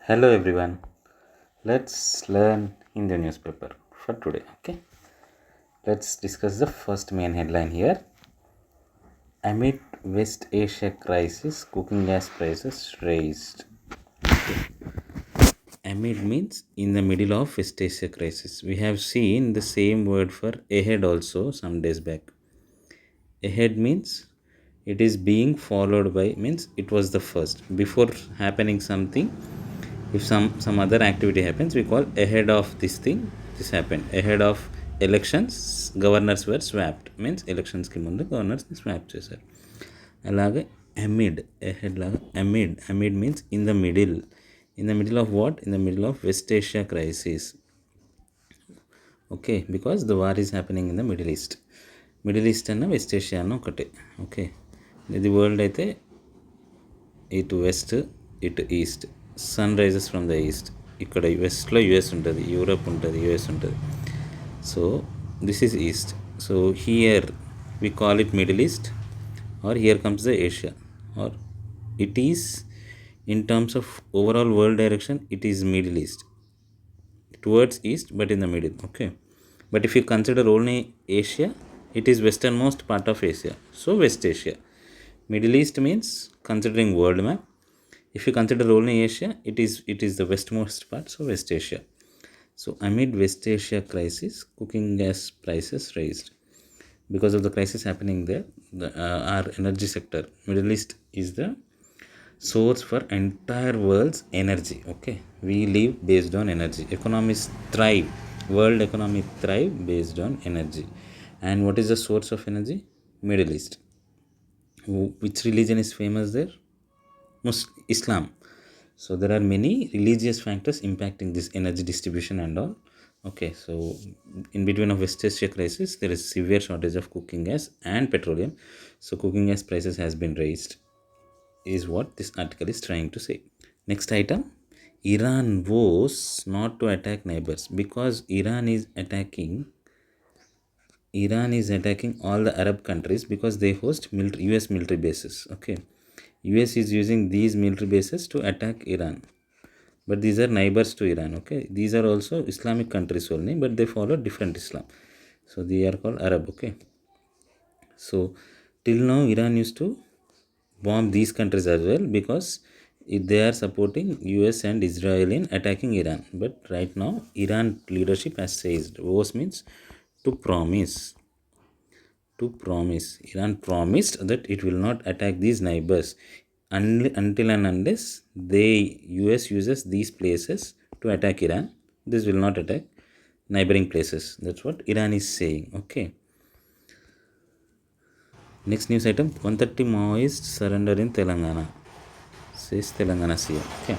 Hello everyone. Let's learn Hindu newspaper for today. Okay. Let's discuss the first main headline here. Amid West Asia crisis, cooking gas prices raised. Amid means in the middle of West Asia crisis. We have seen the same word for ahead also some days back. Ahead means it is being followed by, means it was the first before happening something. If some other activity happens, we call ahead of this thing. This happened ahead of elections. Governors were swapped, means elections కి ముందు governors ని swap చేశారు. అలాగే amid ahead లాగా amid means in the middle of what? In the middle of West Asia crisis. Okay, because the war is happening in the Middle East అన్న West Asia అన్న ఒకటే. Okay, ఇది world అయితే ఇటు west ఇటు east. Sun rises from the east. ఇక్కడ వెస్ట్లో US ఉంటుంది, యూరప్ ఉంటుంది, యుఎస్ ఉంటుంది. So this is east. So here we call it Middle East, or here comes the Asia, or it is in terms of overall world direction it is Middle East, towards east but in the middle. Okay, but if you consider only Asia, it is westernmost part of Asia, so West Asia. Middle East means considering world map. If you consider only Asia, it is the westmost part, so West Asia. So amid West Asia crisis, cooking gas prices raised because of the crisis happening there. Our energy sector, Middle East is the source for entire world's energy. Okay, we live based on energy. Economies thrive, world economy thrive based on energy. And what is the source of energy? Middle East. Which religion is famous there? Islam. So there are many religious factors impacting this energy distribution and all. Okay, so in between of West Asia crisis, there is severe shortage of cooking gas and petroleum. So cooking gas prices has been raised, is what this article is trying to say. Next item, Iran vows not to attack neighbors because Iran is attacking all the Arab countries because they host US military bases. Okay, US is using these military bases to attack Iran, but these are neighbors to Iran. Okay, these are also Islamic countries only, but they follow different Islam, so they are called Arab. Okay, so till now Iran used to bomb these countries as well because they are supporting US and Israel in attacking Iran. But right now Iran leadership has said, was means to promise. Iran promised that it will not attack these neighbors until and unless US uses these places to attack Iran. This will not attack neighboring places. That's what Iran is saying. Okay, next news item, 130 Maoists surrender in Telangana, says Telangana CM. Okay,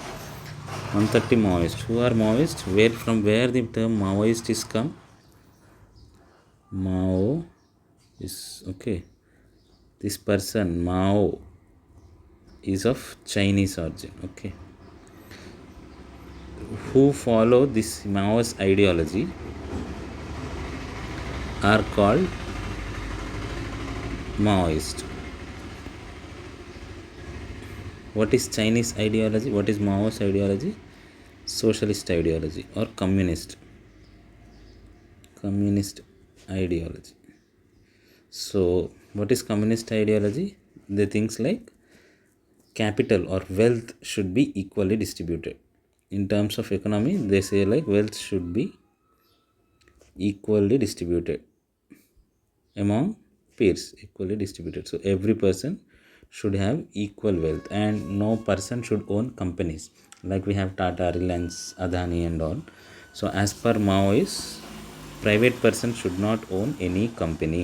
130 Maoists. Who are Maoists? From where the term Maoist is come? Mao is, okay, this person Mao is of Chinese origin. Okay, who follow this Maoist ideology are called Maoist. What is Chinese ideology? What is Maoist ideology? Socialist ideology or communist ideology. So what is communist ideology? The things like capital or wealth should be equally distributed. In terms of economy, they say like wealth should be equally distributed among peers, equally distributed. So every person should have equal wealth and no person should own companies like we have Tata, Reliance, Adani and all. So as per Maoists, private person should not own any company.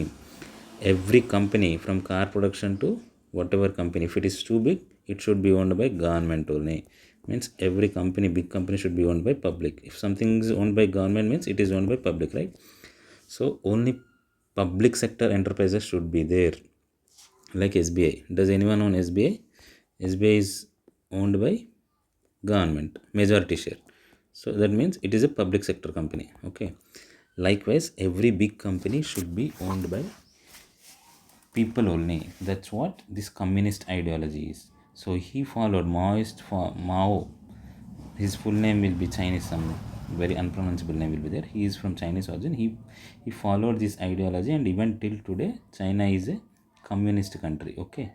Every company from car production to whatever company, if it is too big, it should be owned by government only. Means every company, big company should be owned by public. If something is owned by government, means it is owned by public, right? So only public sector enterprises should be there, like SBI. Does anyone own SBI? SBI is owned by government, majority share. So that means it is a public sector company. Okay, likewise every big company should be owned by people only. That's what this communist ideology is. So he followed Mao his full name will be Chinese, some very unpronounceable name will be there. He is from Chinese origin. He followed this ideology, and even till today China is a communist country. Okay,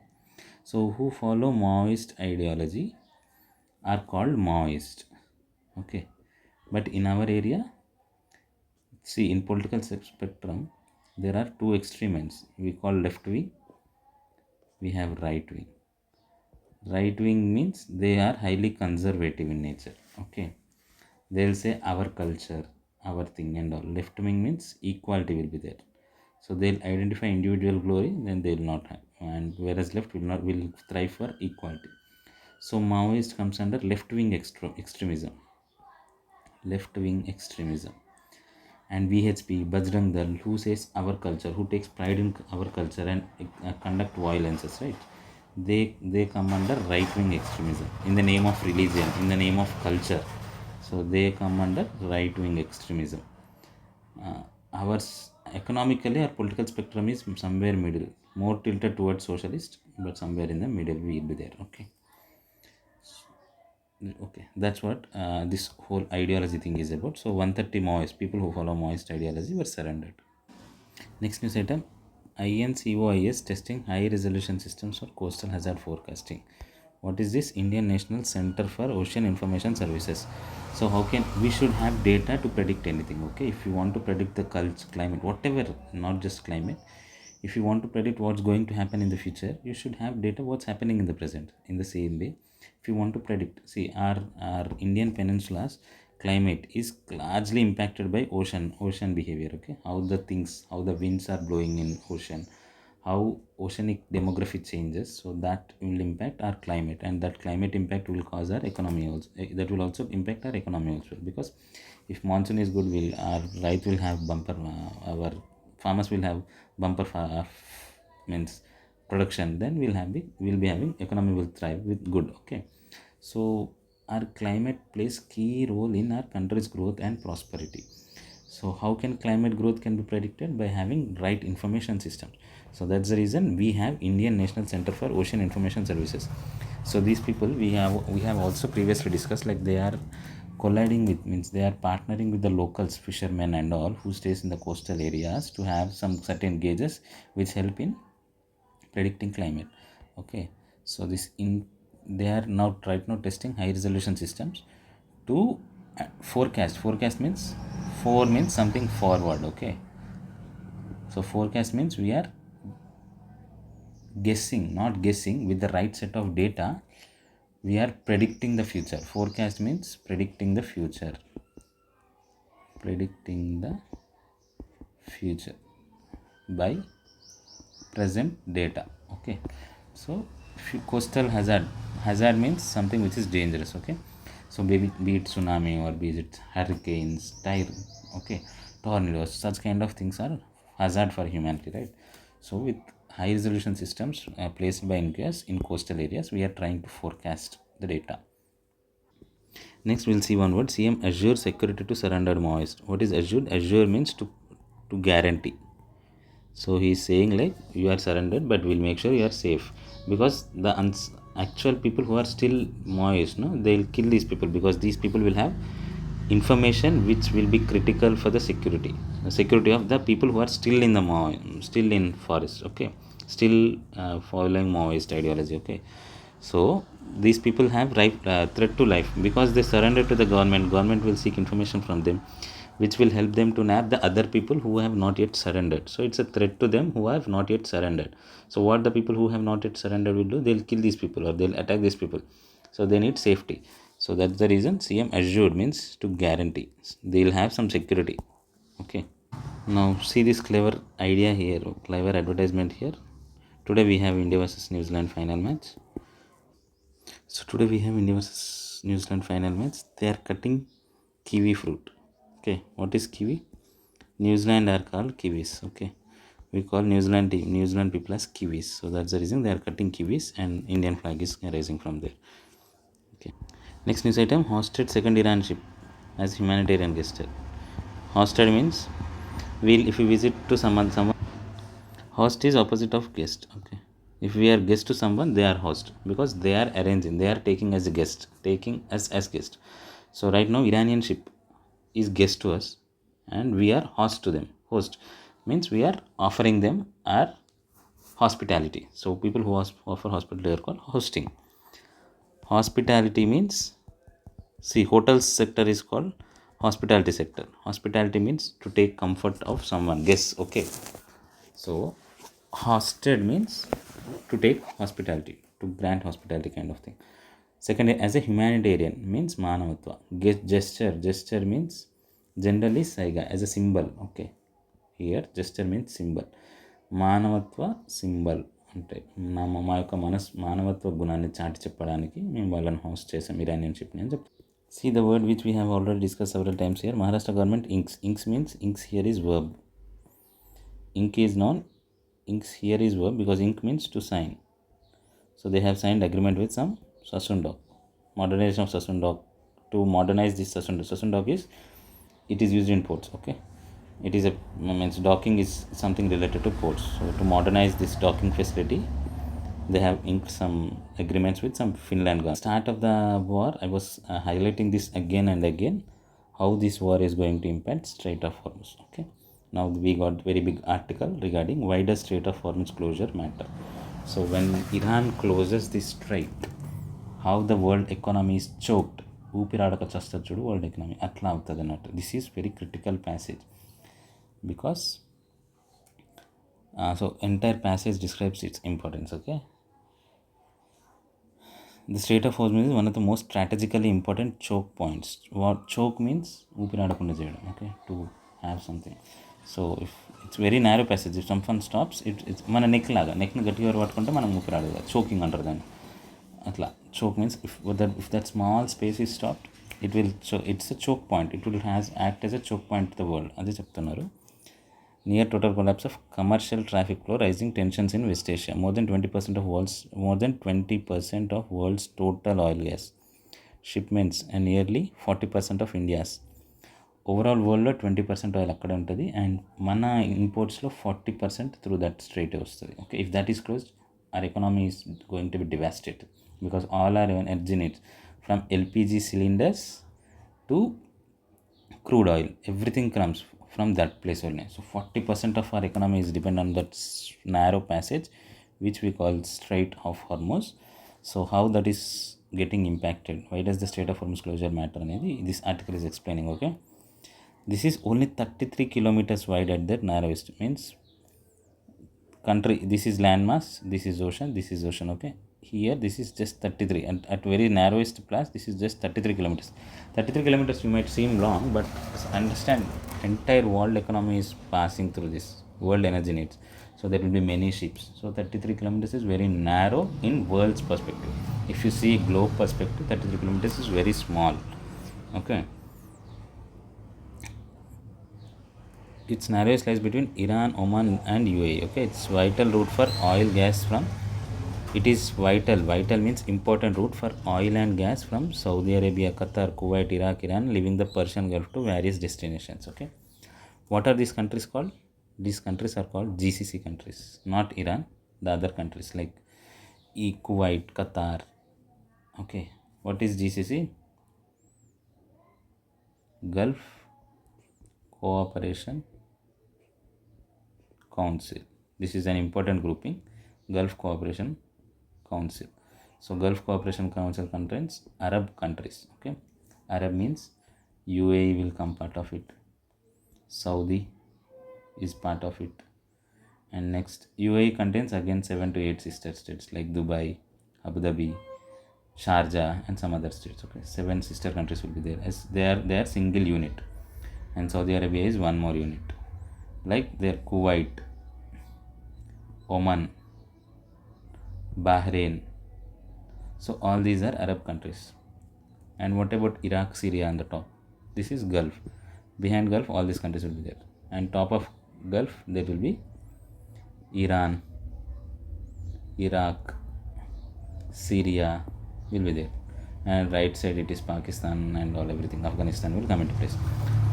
so who follow Maoist ideology are called Maoist. Okay, but in our area, see, in political spectrum there are two extremes. We call left wing, we have right wing. Right wing means they are highly conservative in nature. Okay, they'll say our culture, our thing and all. Left wing means equality will be there, so they'll identify individual glory, then they'll not have, and whereas left will thrive for equality. So Maoist comes under left wing extremism. Left wing extremism. And VHP, Bajrang Dal, who says our culture, who takes pride in our culture and conduct violences, right? They come under right wing extremism in the name of religion, in the name of culture. So they come under right wing extremism. Ours economically, our political spectrum is somewhere middle, more tilted towards socialist, but somewhere in the middle we will be there. Okay. Okay, that's what this whole ideology thing is about. So 130 Maoist people who follow Maoist ideology were surrendered. Next news item, INCOIS testing high resolution systems for coastal hazard forecasting. What is this? Indian National Center for Ocean Information Services. So how can we should have data to predict anything? Okay, if you want to predict the climate, whatever, not just climate, if you want to predict what's going to happen in the future, you should have data what's happening in the present. In the same way, if you want to predict, see, our Indian peninsula's climate is largely impacted by ocean behavior. Okay, how the winds are blowing in ocean, how oceanic demography changes, so that will impact our climate, and that climate impact will cause our economy also. That will also impact our economy also, because if monsoon is good, will our right will have bumper, our farmers will have bumper means production, then we'll be having economy will thrive with good. Okay, so our climate plays key role in our country's growth and prosperity. So how can climate growth can be predicted? By having right information systems. So that's the reason we have Indian National Center for Ocean Information Services. So these people we have also previously discussed, like they are colliding with, means they are partnering with the locals, fishermen and all, who stays in the coastal areas, to have some certain gauges which help in predicting climate. Okay, so this in they are now right now testing high resolution systems to forecast means, for means something forward. Okay, so forecast means we are guessing, not guessing, with the right set of data we are predicting the future. Forecast means predicting the future, predicting the future by present data. Okay, so coastal hazard means something which is dangerous. Okay, so be it tsunami, or be it hurricanes, okay, tornadoes, such kind of things are hazard for humanity, right? So with high resolution systems placed by NQS in coastal areas, we are trying to forecast the data. Next, we'll see one word, CM assure security to surrendered Maoist. What is assured? Assure means to guarantee. So he's saying like, you are surrendered, but we'll make sure you are safe, because the actual people who are still Maoist, no, they'll kill these people, because these people will have information which will be critical for the security of the people who are still in the still in forest. Okay, still following Maoist ideology. Okay, so these people have threat to life, because they surrender to the government will seek information from them, which will help them to nab the other people who have not yet surrendered. So it's a threat to them who have not yet surrendered. So what the people who have not yet surrendered will do, they'll kill these people or they'll attack these people. So they need safety. So that's the reason CM assured means to guarantee they'll have some security. Okay, now see this clever idea here, clever advertisement here. Today we have India versus New Zealand final match. So today we have India versus New Zealand final match. They are cutting kiwi fruit. Okay, what is kiwi? New Zealand are called kiwis. Okay, we call New Zealand people as kiwis. So that's the reason they are cutting kiwis, and Indian flag is rising from there. Okay. Next news item: hosted second Iran ship as humanitarian guest. Hosted means if we visit to someone. Host is opposite of guest. Okay, if we are guest to someone, they are host, because they are arranging, they are taking as a guest, taking us as guest. So right now Iranian ship is guest to us and we are host to them. Host means we are offering them our hospitality. So people who offer hospitality are called hosting. Hospitality means, see, hotels sector is called hospitality sector. Hospitality means to take comfort of someone, guests. Okay, so hosted means to take hospitality, to grant hospitality kind of thing. Second, as a humanitarian means manavatva. Gesture means generally saiga as a symbol. Okay, here gesture means symbol. మానవత్వ symbol అంటే మా యొక్క మానవత్వ గుణాన్ని చాటి చెప్పడానికి మేము వాళ్ళని host చేసాం ఇరానియన్ షిప్ని అని చెప్తాం. See the word which we have already discussed several times here. Maharashtra government inks. Inks means, inks here is verb. Ink is noun. Inks here is verb because ink means to sign. So they have signed agreement with some Sassoon-Dock. Modernization of Sassoon-Dock. To modernize this Sassoon-Dock. Sassoon-Dock is, it is used in ports. Okay, it is a means docking is something related to ports. So to modernize this docking facility, they have inked some agreements with some Finland government. Start of the war, I was highlighting this again and again, how this war is going to impact Strait of Hormuz. Okay, now we got very big article regarding why does Strait of Hormuz closure matter. So when Iran closes this strait, how the world economy is choked. ఊపిరాడక చస్తుంది చూడు world economy, అట్లా అవుతుంది అన్నట్టు. This is very critical passage because so entire passage describes its importance. Okay, the Strait of Hormuz is one of the most strategically important choke points. What choke means, ఊపిరాడకుండా చేయడం. Okay, to have something. So if it's very narrow passage, if someone stops, it's మన neck లాగా, నెక్ని గట్టిగా పట్టుకుంటే మనం ఊపిరాడదు, choking అంటారు దాన్ని. అట్లా choke means if that small space is stopped, it will it's a choke point. It will act as a choke point to the world. అదే చెప్తున్నారు. Near total collapse of commercial traffic flow, rising tensions in West Asia. More than 20% of world's total oil gas shipments and nearly 40% of India's. Overall వరల్డ్లో 20% oil అక్కడే ఉంటుంది and మన ఇంపోర్ట్స్లో 40% through that straight వస్తుంది. Okay, if that is closed, our economy is going to be devastated because all our energy needs, from LPG cylinders to crude oil, everything comes from that place only. So 40% of our economy is dependent on that narrow passage which we call Strait of Hormuz. So how that is getting impacted, why does the Strait of Hormuz closure matter అనేది this article is explaining. Okay, this is only 33 kilometers wide at the narrowest, means country, this is landmass, this is ocean. Okay, here this is just 33 and at very narrowest place this is just 33 kilometers. 33 kilometers you might seem long, but understand entire world economy is passing through this, world energy needs, so there will be many ships. So 33 kilometers is very narrow in world's perspective. If you see globe perspective, 33 kilometers is very small. Okay, its narrowest lies between Iran, Oman and UAE. Okay, it's vital route for oil gas from, it is vital means important route for oil and gas from Saudi Arabia, Qatar, Kuwait, Iraq, Iran, leaving the Persian Gulf to various destinations. Okay, what are these countries called? These countries are called GCC countries, not Iran, the other countries like Kuwait, Qatar. Okay, what is GCC? Gulf Cooperation Council. This is an important grouping, Gulf Cooperation Council. So Gulf Cooperation Council contains Arab countries. Okay, Arab means UAE will come part of it, Saudi is part of it, and next UAE contains again 7 to 8 sister states like Dubai, Abu Dhabi, Sharjah and some other states. Okay, 7 sister countries will be there as they are single unit, and Saudi Arabia is one more unit, like their Kuwait, Oman, Bahrain. So all these are Arab countries. And what about Iraq, Syria on the top? This is Gulf. Behind Gulf all these countries will be there, and top of Gulf there will be Iran, Iraq, Syria will be there, and right side it is Pakistan and all everything, Afghanistan will come into place.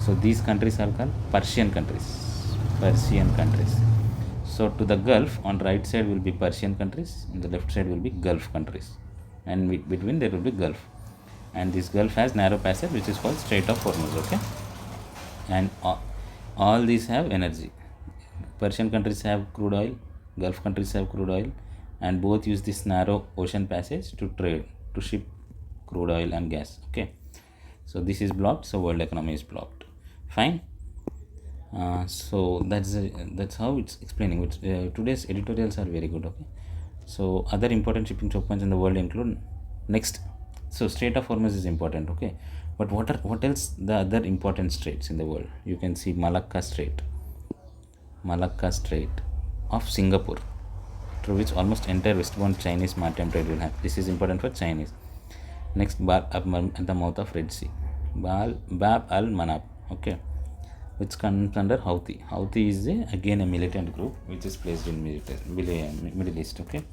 So these countries are called Persian countries. So to the Gulf, on right side will be Persian countries, on the left side will be Gulf countries, and between there will be Gulf. and this gulf has narrow passage which is called Strait of Hormuz. Okay, and all these have energy. Persian countries have crude oil, Gulf countries have crude oil, and both use this narrow ocean passage to trade, to ship crude oil and gas. Okay, so this is blocked, so world economy is blocked. Fine. So that's how it's explaining. Which today's editorials are very good. Okay, so other important shipping choke points in the world include next. So Strait of Hormuz is important. Okay, but what else the other important straits in the world? You can see Malacca Strait of Singapore, through which almost entire westbound Chinese maritime trade will happen. This is important for Chinese. Next, at the mouth of Red Sea, Bab al Manab. Okay, which comes under Houthi. Houthi is again a militant group which is placed in Middle East. Okay.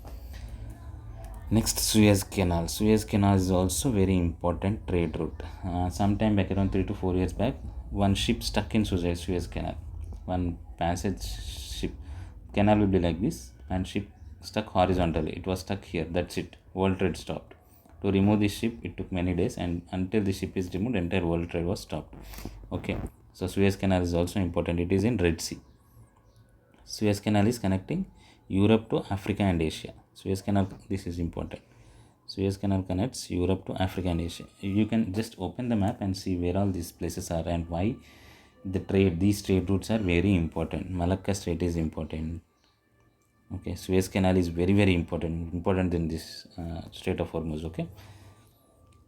Next, Suez Canal. Suez Canal is also very important trade route. Sometime back around 3 to 4 years back, one ship stuck in Suez Canal. One passage ship canal will be like this, and ship stuck horizontally. It was stuck here. That's it. World trade stopped. To remove this ship, it took many days, and until the ship is removed, entire world trade was stopped. Okay. So Suez Canal is also important. It is in Red Sea. Suez Canal is connecting Europe to Africa and Asia. Suez Canal, this is important. Suez Canal connects Europe to Africa and Asia. You can just open the map and see where all these places are and why these trade routes are very important. Malacca Strait is important. Okay, Suez Canal is very, very important than this Strait of Hormuz. Okay.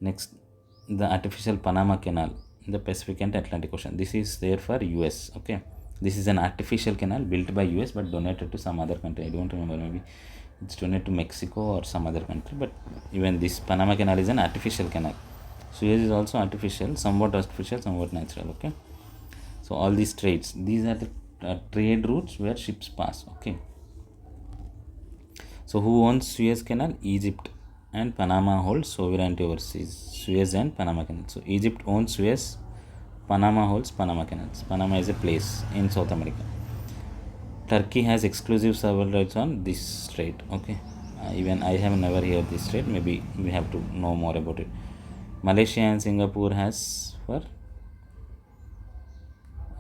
Next, the artificial Panama Canal, the Pacific and Atlantic Ocean. This is there for US. Okay, this is an artificial canal built by US but donated to some other country. I don't remember, maybe it's donated to Mexico or some other country, but even this Panama Canal is an artificial canal. Suez is also artificial, somewhat natural. Okay, so all these trades, these are the trade routes where ships pass. Okay, so who owns Suez Canal? Egypt, and Panama holds sovereignty over Suez and Panama Canal. So Egypt owns Suez, Panama holds Panama Canals. Panama is a place in South America. Turkey has exclusive sovereign rights on this strait. Okay, even I have never heard this strait. Maybe we have to know more about it. Malaysia and Singapore has for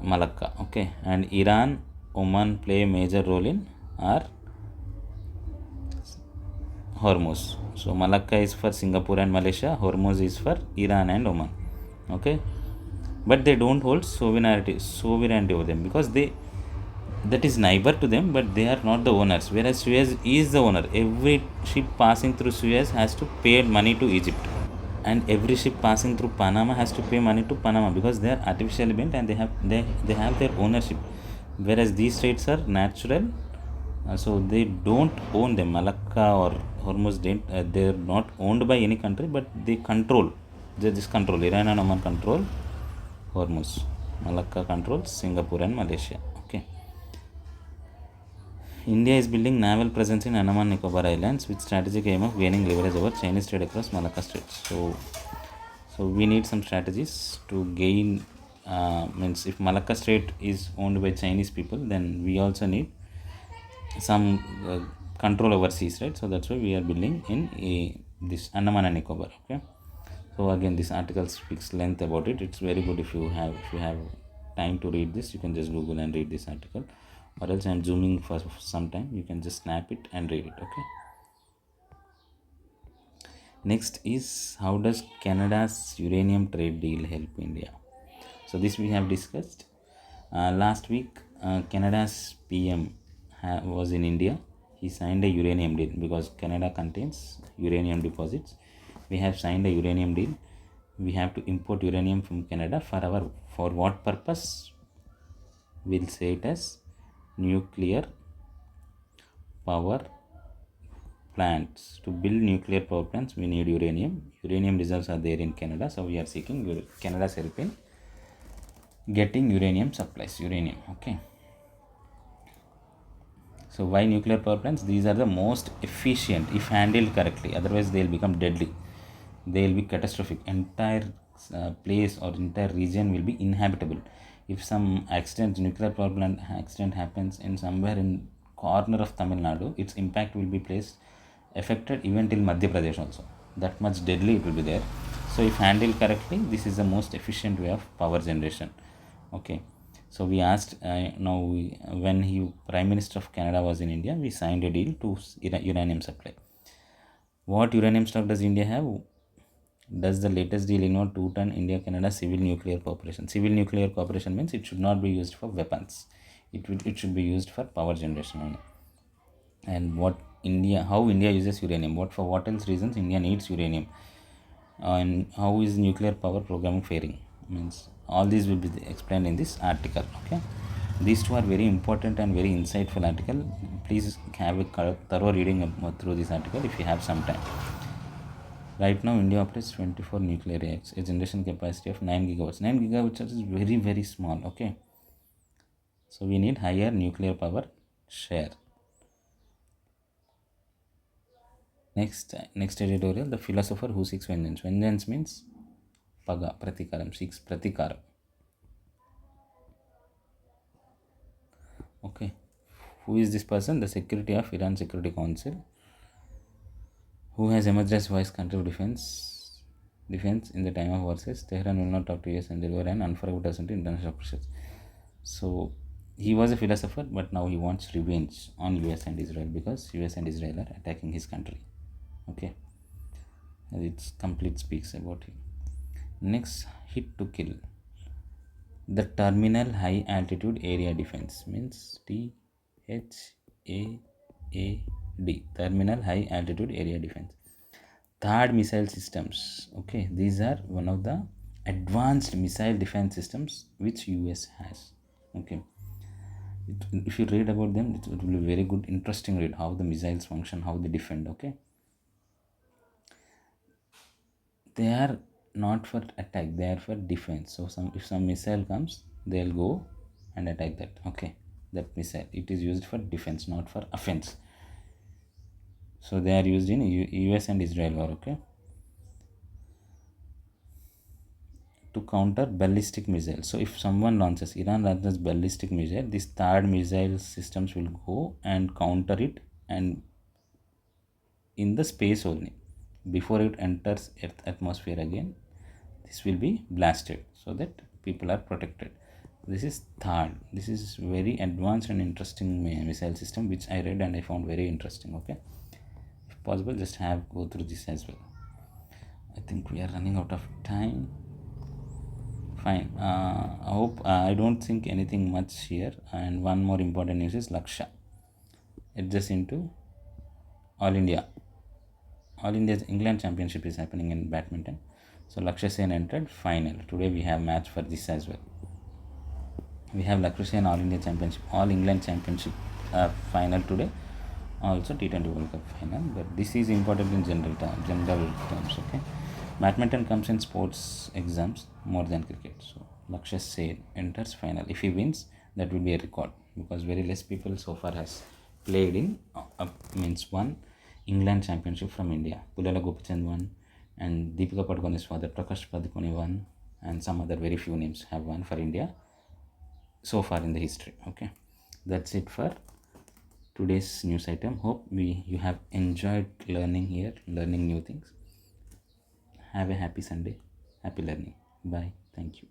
Malacca. Okay, and Iran, Oman play a major role in our Hormuz. So Malacca is for Singapore and Malaysia. Hormuz is for Iran and Oman. Okay, but they don't hold sovereignty over them because that is neighbor to them, but they are not the owners. Whereas Suez is the owner. Every ship passing through Suez has to pay money to Egypt, and every ship passing through Panama has to pay money to Panama because they are artificially built and they have their ownership. Whereas these straits are natural, so they don't own them. Malacca or Hormuz, they are not owned by any country, but they control. They just control. Iran and Oman control Hormuz. Malacca controls Singapore and Malaysia. Okay. India is building naval presence in Andaman Nicobar Islands with strategic aim of gaining leverage over Chinese trade across Malacca Strait. So we need some strategies to gain. Means if Malacca Strait is owned by Chinese people, then we also need some control overseas, right? So that's why we are building in this Andaman and Nicobar. Okay. So again, this article speaks length about it. It's very good if you have time to read this. You can just Google and read this article, or else I'm zooming for some time. You can just snap it and read it. Okay. Next is, how does Canada's uranium trade deal help India? So this we have discussed last week. Canada's PM was in India. He signed a uranium deal because Canada contains uranium deposits. We have signed a uranium deal. We have to import uranium from Canada for what purpose? We'll say it as nuclear power plants. To build nuclear power plants, we need uranium. Uranium reserves are there in Canada, so we are seeking Canada's help in getting uranium supplies. Okay. So why nuclear power plants? These are the most efficient if handled correctly. Otherwise, they will become deadly. They will be catastrophic. Entire place or entire region will be inhabitable. If some nuclear power plant accident happens in somewhere in corner of Tamil Nadu, its impact will be affected even till Madhya Pradesh also. That much deadly it will be there. So if handled correctly, this is the most efficient way of power generation. Okay, so we asked when he Prime Minister of Canada was in India, we signed a deal to uranium supply. What uranium stock does India have? Does the latest deal involve 2-ton India Canada civil nuclear cooperation? Civil nuclear cooperation means it should not be used for weapons. It should be used for power generation only. And how India uses uranium? What else reasons India needs uranium? And how is nuclear power program faring? Means all these will be explained in this article. Okay, these two are very important and very insightful article. Please have a thorough reading through this article if you have some time. Right now, India operates 24 nuclear reactors, a generation capacity of 9 gigawatts. 9 gigawatts is very, very small. Okay, so we need higher nuclear power share. Next editorial, the philosopher who seeks vengeance. Vengeance means paga, pratikaram, seeks pratikaram. Okay, who is this person? The secretary of Iran Security Council, who has emerged as vice country of defense in the time of war, says Tehran will not talk to US and deliver an unforgettable to international pressures. So he was a philosopher, but now he wants revenge on US and Israel because US and Israel are attacking his country. Okay, and it complete speaks about him. Next, hit to kill. The terminal high altitude area defense means THAAD, terminal high altitude area defense. THAAD missile systems. Okay, these are one of the advanced missile defense systems which US has. Okay, if you read about them, it will be very good, interesting read how the missiles function, how they defend. Okay, they are not for attack, they are for defense. So if some missile comes, they'll go and attack that. Okay, that missile, it is used for defense, not for offense. So they are used in US and Israel war. Okay, to counter ballistic missiles. So if someone launches, Iran launches ballistic missile, these THAAD missile systems will go and counter it, and in the space only, before it enters earth atmosphere again, this will be blasted so that people are protected. This is THAAD. This is very advanced and interesting missile system which I read and I found very interesting. Okay, if possible, just go through this as well. I think we are running out of time. Fine. I don't think anything much here. And one more important news is Laksha adjust into All India. All India's England Championship is happening in badminton. So Lakshya Sen entered final. Today we have match for this as well. We have Lakshya Sen All India Championship, All England Championship final today. Also T20 World Cup final. But this is important in general terms. Okay. Badminton comes in sports exams more than cricket. So Lakshya Sen enters final. If he wins, that will be a record because very less people so far has played in won England Championship from India. Pulala Gopichand won, and Deepika Padukone's father Prakash Padukone won, and some other very few names have won for India so far in the history. Okay, that's it for today's news item. Hope you have enjoyed learning new things. Have a happy Sunday. Happy learning. Bye. Thank you.